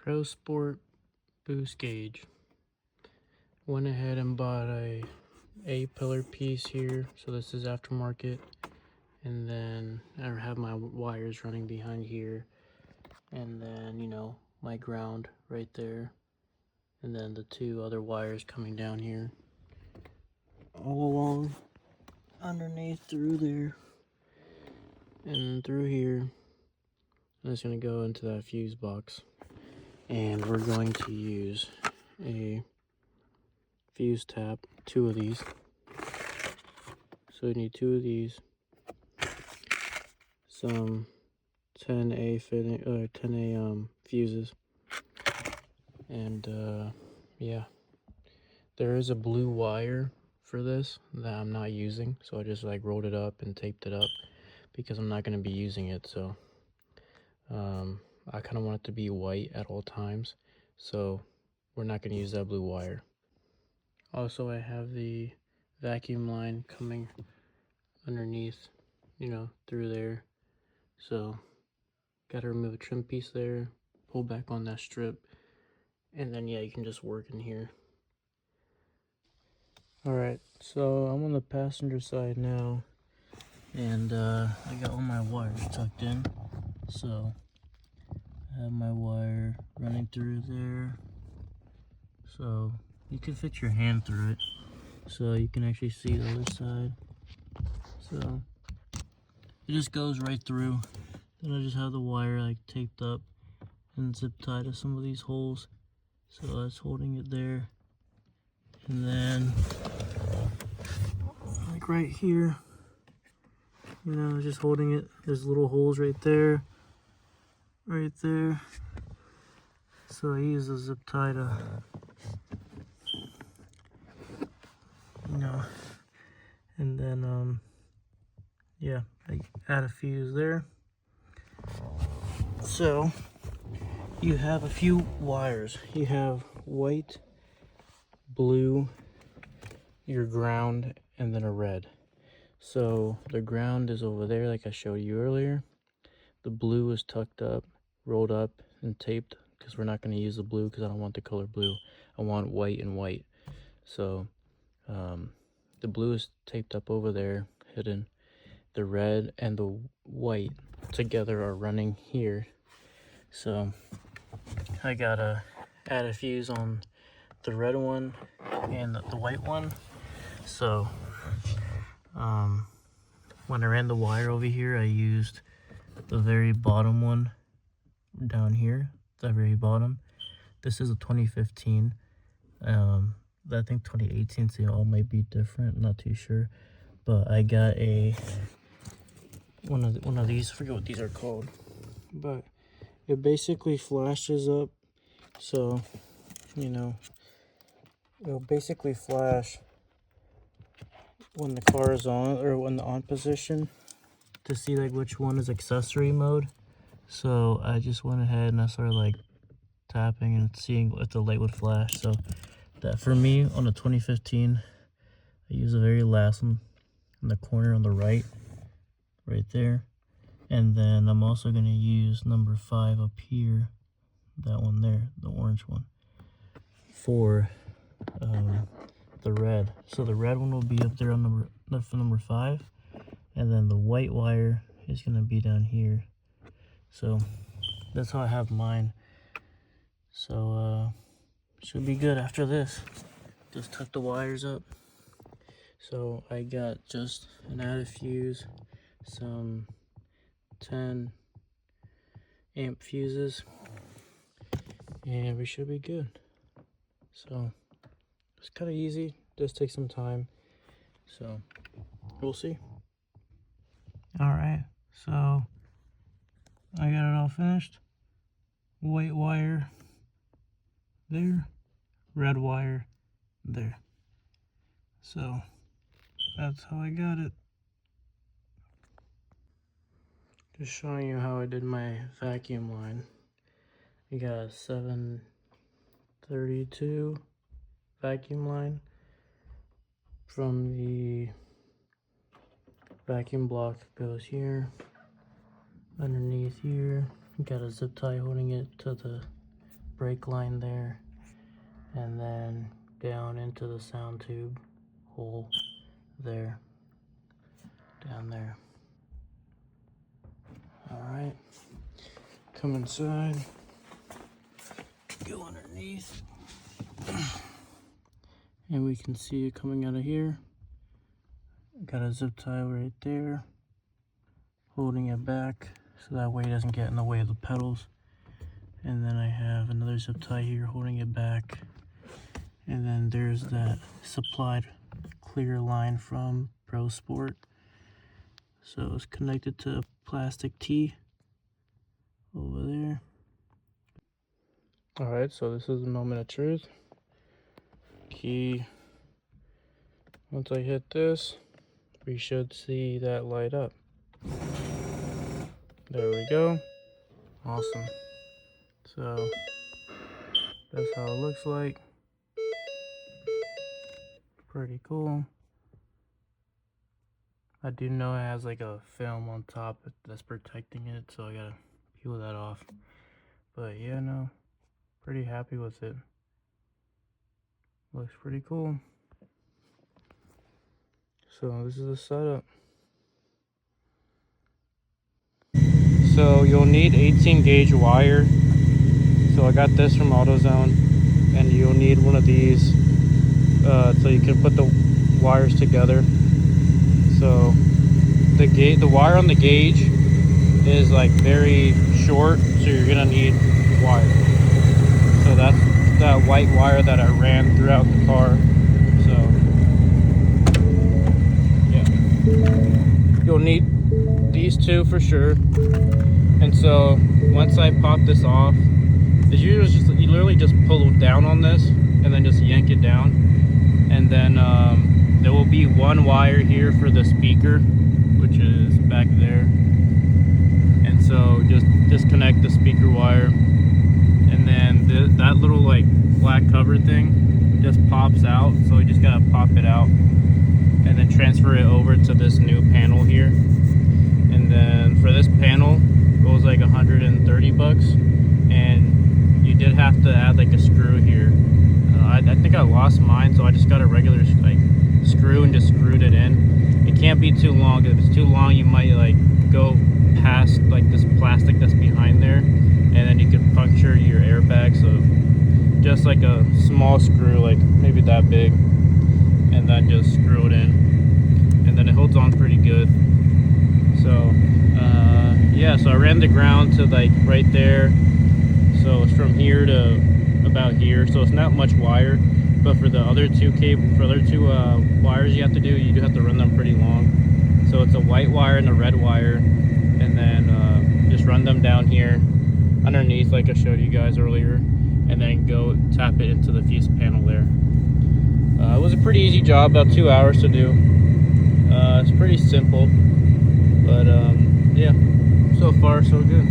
Pro Sport boost gauge. Went ahead and bought a pillar piece here, so this is aftermarket, and then I have my wires running behind here, and then my ground right there, and then the two other wires coming down here all along underneath through there and through here. I'm just going to go into that fuse box, and we're going to use a fuse tap, two of these. So we need two of these, some 10A fitting, 10A fuses, and yeah, there is a blue wire for this that I'm not using, so I just like rolled it up and taped it up because I'm not going to be using it. So I kind of want it to be white at all times, so we're not going to use that blue wire. Also, I have the vacuum line coming underneath, through there. So, gotta remove a trim piece there, pull back on that strip, and then yeah, you can just work in here. Alright, so I'm on the passenger side now, and I got all my wires tucked in. So, I have my wire running through there, so you can fit your hand through it, so you can actually see the other side. So, it just goes right through. Then I just have the wire like taped up and zip tied to some of these holes, so that's holding it there. And then like right here, just holding it. There's little holes right there, so I use the zip tie to and then yeah, I add a fuse there. So you have a few wires. You have white, blue, your ground, and then a red. So the ground is over there like I showed you earlier. The blue is tucked up, rolled up, and taped, because we're not going to use the blue because I don't want the color blue. I want white and white. So the blue is taped up over there, hidden. The red and the white together are running here. So I gotta add a fuse on the red one and the white one. So when I ran the wire over here, I used the very bottom one down here, the very bottom. This is a 2015. I think 2018, so they all might be different, not too sure. But I got one of these, I forget what these are called, but it basically flashes up. So it'll basically flash when the car is on, or when the on position, to see like which one is accessory mode. So I just went ahead and I started like tapping and seeing if the light would flash. So that for me on the 2015, I use the very last one in the corner on the right there. And then I'm also going to use number 5 up here, that one there, the orange one, for the red. So the red one will be up there on number 5, and then the white wire is going to be down here. So that's how I have mine. So should be good after this. Just tuck the wires up. So I got just an added fuse, some 10 amp fuses, and we should be good. So it's kind of easy, just take some time, so we'll see. All right, so I got it all finished. White wire there, red wire there. So that's how I got it. Just showing you how I did my vacuum line. We got a 732 vacuum line from the vacuum block, goes here, underneath here. You got a zip tie holding it to the brake line there, and then down into the sound tube hole there, down there. Alright, come inside, go underneath, and we can see it coming out of here. Got a zip tie right there, holding it back so that way it doesn't get in the way of the pedals. And then I have another zip tie here holding it back. And then there's that supplied clear line from Pro Sport. So it's connected to a plastic T over there. Alright, so this is the moment of truth. Key. Once I hit this, we should see that light up. There we go. Awesome. So that's how it looks like. Pretty cool. I do know it has like a film on top that's protecting it, so I gotta peel that off. But yeah, no, pretty happy with it. Looks pretty cool. So this is the setup. So you'll need 18 gauge wire. So I got this from AutoZone, and you'll need one of these so you can put the wires together. So the wire on the gauge is like very short, so you're gonna need wire. So that's that white wire that I ran throughout the car. So yeah, you'll need these two for sure. And so once I pop this off, you literally just pull down on this and then just yank it down, and then there will be one wire here for the speaker, which is back there. And so just disconnect the speaker wire, and then that little like black cover thing just pops out, so you just gotta pop it out and then transfer it over to this new panel here. And then for this panel, it was like 130 bucks, and you did have to add like a screw here. I think I lost mine, so I just got a regular like screw and just screwed it in. It can't be too long. If it's too long, you might like go past like this plastic that's behind there, and then you could puncture your airbag. So just like a small screw, like maybe that big, and then just screw it in, and then it holds on pretty good. So yeah, so I ran the ground to like right there, so it's from here to about here, so it's not much wire. But for the other two wires you have to do, you do have to run them pretty long. So it's a white wire and a red wire, and then just run them down here underneath like I showed you guys earlier, and then go tap it into the fuse panel there. It was a pretty easy job, about 2 hours to do. It's pretty simple, but yeah, so far so good.